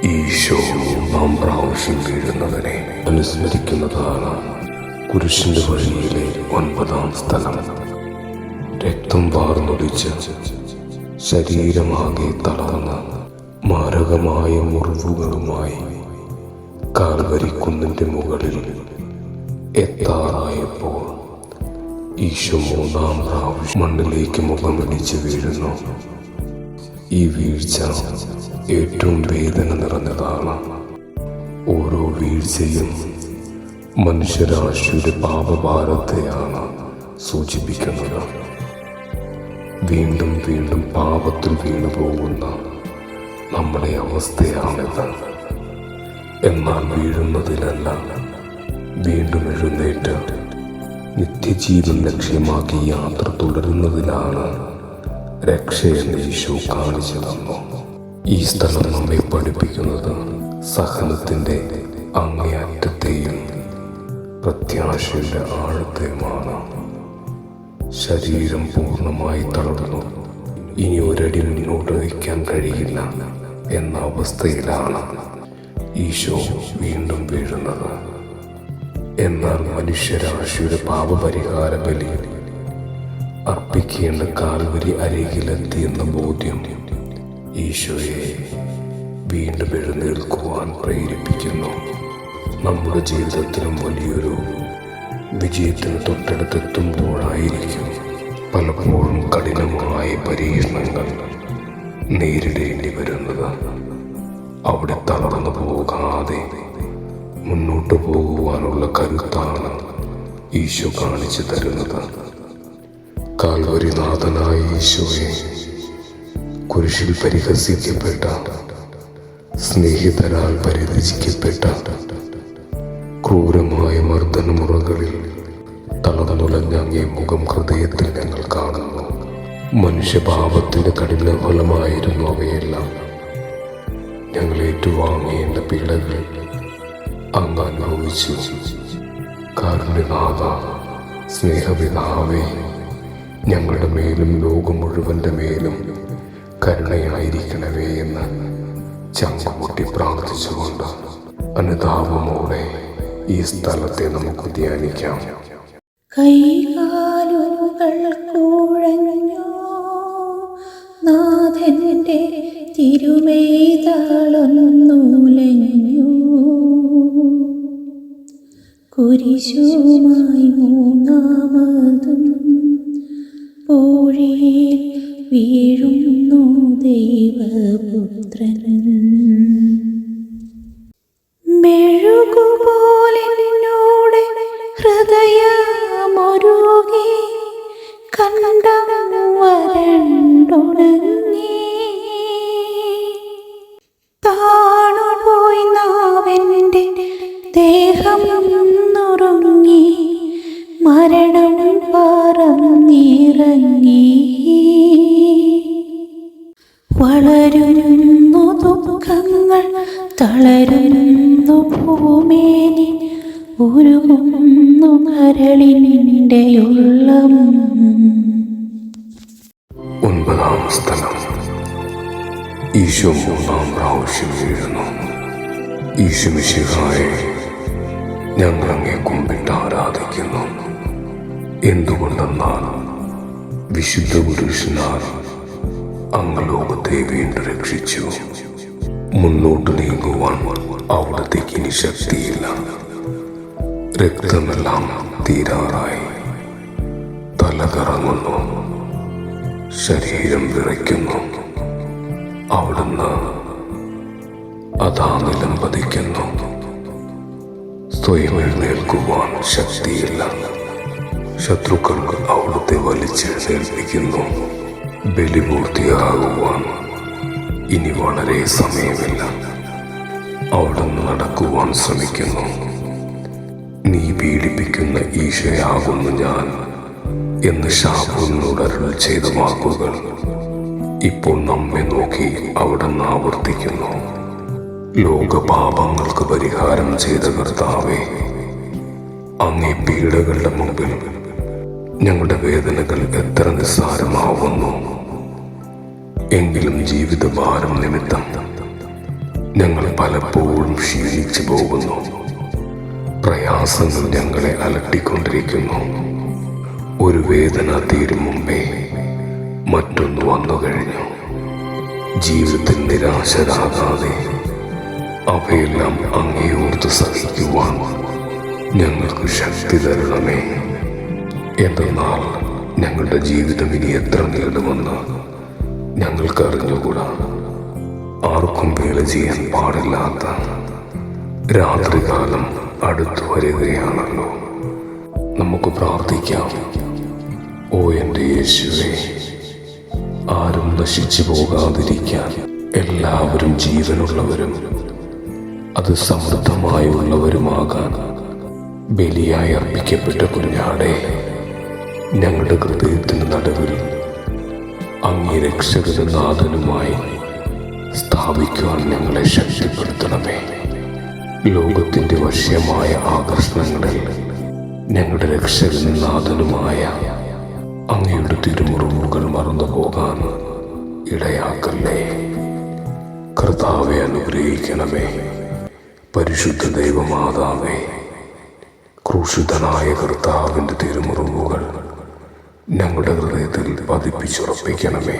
ഈശോ നാം പ്രാവശ്യം വീഴുന്നതിനെ അനുസ്മരിക്കുന്നതാണ് കുരിശിന്റെ വഴിയിലെ 9-ാം സ്ഥലം. രക്തം വാർന്നൊലിച്ച് ശരീരമാകെ തളർന്ന് മാരകമായ മുറിവുകളുമായി കാൽവരി കുന്നിന്റെ മുകളിൽ എത്താറായപ്പോൾ ഈശോ 3-ാം പ്രാവശ്യം മണ്ണിലേക്ക് മുഖമിടിച്ച് വീഴുന്നു. ഈ വീഴ്ച ഏറ്റവും വേദന നിറഞ്ഞതാണ്. ഓരോ വീഴ്ചയും മനുഷ്യരാശിയുടെ പാപഭാരത്തെയാണ് സൂചിപ്പിക്കുന്നത്. വീണ്ടും വീണ്ടും പാപത്തിൽ വീണു പോകുന്ന നമ്മുടെ അവസ്ഥയാണിത്. എന്നാൽ വീഴുന്നതിലല്ല, വീണ്ടും എഴുന്നേറ്റ് നിത്യജീവൻ ലക്ഷ്യമാക്കി യാത്ര തുടരുന്നതിലാണ് രക്ഷയെന്ന് ഈശോ കാണിച്ചു തന്നു. ഈ സ്ഥലം നമ്മെ പഠിപ്പിക്കുന്നത് സഹനത്തിൻ്റെ അങ്ങേയറ്റത്തെയും പ്രത്യാശയുടെ ആഴത്തെയുമാണ്. ശരീരം പൂർണ്ണമായി തളർന്നു, ഇനി ഒരടി മുന്നോട്ട് വയ്ക്കാൻ കഴിയില്ല എന്ന അവസ്ഥയിലാണ് ഈശോ വീണ്ടും വീഴുന്നത്. എന്നാൽ മനുഷ്യരാശിയുടെ പാപപരിഹാര ബലി അർപ്പിക്കേണ്ട കാൽവരി അരികിലെത്തിയെന്ന ബോധ്യം ഈശോയെ വീണ്ടും എഴുന്നേൽക്കുവാൻ പ്രേരിപ്പിക്കുന്നു. നമ്മുടെ ജീവിതത്തിലും വലിയൊരു വിജയത്തിന് തൊട്ടടുത്തെത്തുമ്പോഴായിരിക്കും പലപ്പോഴും കഠിനമായ പരീക്ഷണങ്ങൾ നേരിടേണ്ടി വരുന്നത്. അവിടെ തളർന്നു പോകാതെ മുന്നോട്ട് പോകുവാനുള്ള കരുത്താണ് ഈശോ കാണിച്ചു തരുന്നത്. കാൽവരിനാഥനായ ഈശോയെ കുരിശിൽ പരിഹസിക്കപ്പെട്ട, സ്നേഹിതരാൽ പരിരചിക്കപ്പെട്ട ക്രൂരമായ മർദ്ദനമുറകളിൽ തളർന്നുലഞ്ഞ അങ്ങേ മുഖം ഹൃദയത്തിൽ ഞങ്ങൾ കാണുന്നു. മനുഷ്യപാപത്തിന്റെ കഠിന ഫലമായിരുന്നു അവയെല്ലാം. ഞങ്ങൾ ഏറ്റുവാങ്ങേണ്ട പീഡകൾ അങ്ങ് അനുഭവിച്ചു. കാരുണ്യനാഥ, സ്നേഹപിതാവേ, ഞങ്ങളുടെ മേലും ലോകം മുഴുവൻ്റെ മേലും കരുണയായിരിക്കണമേ എന്ന് ചങ്കുപൊട്ടി പ്രാർത്ഥിച്ചുകൊണ്ട് അനുതാപമോടെ ഈ സ്ഥലത്തെ നമുക്ക് ധ്യാനിക്കാം. കൈകാലുകൾ കുഴഞ്ഞോ, നാഥന്റെ തിരുമൈതളൊന്നുലഞ്ഞു. കുരിശുമായി 3-മതും പൂഴിയിൽ വീഴുന്നു ദൈവപുത്രൻ. മെഴുകുപോലെന്നോടെ ഹൃദയമൊരുകി, കണ്ടം വരണ്ടുണങ്ങി. താണുപോയി നാവെന്റെ ദേഹം നുറുങ്ങി, മരണം പറന്നിറങ്ങി. വളരുന്നു ദുഃഖങ്ങൾ, തളരുന്നു ഭൂമേനി, ഉരുകുന്നു കരളിന്റെ ഉള്ളം. 9-ാം സ്ഥലം. ഈശോ 3-ാം പ്രാവശ്യം വീഴുന്നു. ഈശോ മിശിഹായെ, ഞങ്ങൾ അങ്ങേ കുമ്പിട്ട് ആരാധിക്കുന്നു. എന്തുകൊണ്ടെന്നാൽ വിശുദ്ധ പുരുഷനാൽ അങ്ങ് ലോകത്തെ വീണ്ടും രക്ഷിച്ചു. മുന്നോട്ട് നീങ്ങുവാൻ അവിടത്തേക്ക് ഇനി ശക്തിയില്ല. രക്തമെല്ലാം തീരാറായി. തല കറങ്ങുന്നു, ശരീരം വിറയ്ക്കുന്നു. അവിടുന്ന് അതാ നിലം പതിക്കുന്നു. സ്വയം എഴുന്നേൽക്കുവാൻ ശക്തിയില്ല. ശത്രുക്കൾക്ക് അവിടുത്തെ വലിച്ചെഴുന്നേൽപ്പിക്കുന്നു. ബലി പൂർത്തിയാകുവാൻ ഇനി വളരെ സമയമില്ല. അവിടുന്ന് നടക്കുവാൻ ശ്രമിക്കുന്നു. നീ പീഡിപ്പിക്കുന്ന ഈശോയാകുന്നു ഞാൻ എന്ന് ശാപങ്ങളോട് അരുൾ ചെയ്ത വാക്കുകൾ ഇപ്പോൾ നമ്മെ നോക്കി അവിടുന്ന് ആവർത്തിക്കുന്നു. ലോകപാപങ്ങൾക്ക് പരിഹാരം ചെയ്ത കർത്താവേ, അങ്ങേ പീഡകളുടെ മുമ്പിൽ ഞങ്ങളുടെ വേദനകൾ എത്ര നിസ്സാരമാവുന്നു. എങ്കിലും ജീവിതഭാരം നിമിത്തം ഞങ്ങൾ പലപ്പോഴും ക്ഷീണിച്ചു പോകുന്നു. പ്രയാസങ്ങൾ ഞങ്ങളെ അലട്ടിക്കൊണ്ടിരിക്കുന്നു. ഒരു വേദന തീരും മുമ്പേ മറ്റൊന്ന് വന്നു കഴിഞ്ഞു. ജീവിതത്തിൽ നിരാശരാകാതെ അവയെല്ലാം അങ്ങേയോർത്ത് സഹിക്കുവാൻ ഞങ്ങൾക്ക് ശക്തി തരണമേ. എന്തെന്നാൽ ഞങ്ങളുടെ ജീവിതം ഇനി എത്ര നീളുമെന്ന് ഞങ്ങൾക്കറിഞ്ഞുകൂടാ. ആർക്കും വേല ചെയ്യാൻ പാടില്ലാത്ത രാത്രികാലം അടുത്തു വരികയാണല്ലോ. നമുക്ക് പ്രാർത്ഥിക്കാം. ഓ എൻ്റെ യേശുവേ, ആരും നശിച്ചു പോകാതിരിക്കാൻ എല്ലാവരും ജീവനുള്ളവരും അത് സമൃദ്ധമായുള്ളവരുമാകാൻ ബലിയായി അർപ്പിക്കപ്പെട്ട കുഞ്ഞാടെ, ഞങ്ങളുടെ ഹൃദയത്തിന് നടുവിൽ അങ്ങേ രക്ഷകനും നാഥനുമായി സ്ഥാപിക്കുവാൻ ഞങ്ങളെ ശക്തിപ്പെടുത്തണമേ. ലോകത്തിൻ്റെ വശ്യമായ ആകർഷണങ്ങളിൽ ഞങ്ങളുടെ രക്ഷകനും നാഥനുമായ അങ്ങയുടെ തിരുമുറിവുകൾ മറന്നു പോകാൻ ഇടയാക്കല്ലേ. കർത്താവെ അനുഗ്രഹിക്കണമേ. പരിശുദ്ധ ദൈവമാതാവേ, ക്രൂശിതനായ കർത്താവിൻ്റെ തിരുമുറിവുകൾ ഞങ്ങളുടെ ഹൃദയത്തിൽ പതിപ്പിച്ചുറപ്പിക്കണമേ.